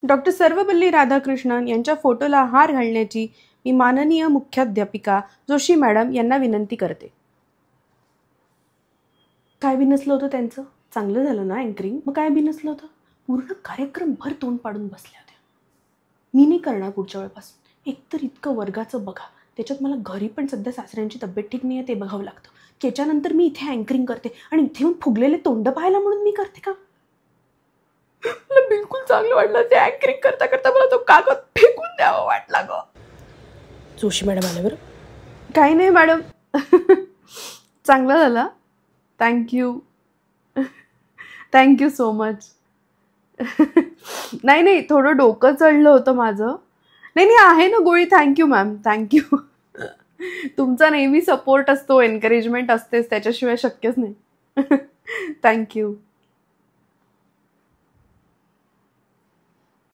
Doctor Sarvepalli Radhakrishnan यांच्या फोटोला हार घालण्याची मी माननीय मुख्याध्यापिका जोशी मॅडम यांना विनंती करते. काय बिनसलं होतं त्यांचं? चांगलं झालं ना अँकरिंग? मग काय बिनसलं होतं? पूर्ण कार्यक्रम भर तोंड पाडून बसल्या होत्या. मी नाही करणार पुढच्या वेळेपासून. एकतर इतकं वर्गाचं बघा, त्याच्यात मला घरी पण सध्या सासऱ्यांची तब्येत ठीक नाही आहे ते बघावं लागतं. त्याच्यानंतर मी इथे अँकरिंग करते आणि इथे येऊन फुगलेले तोंड पाहायला म्हणून मी करते का? मला बिलकुल चांगलं वाटलं. ते अँकरिंग करता करता मला तो कागद फेकून द्यावा वाटला ग. जोशी मॅडम आले बरं. काही नाही मॅडम, चांगलं झालं. Thank you so much. नाही थोडं डोकं चढलं होतं माझं. नाही आहे ना गोळी. Thank you ma'am, thank you. तुमचा नेहमी सपोर्ट असतो, एनकरेजमेंट असतेच, त्याच्याशिवाय शक्यच नाही. थँक्यू.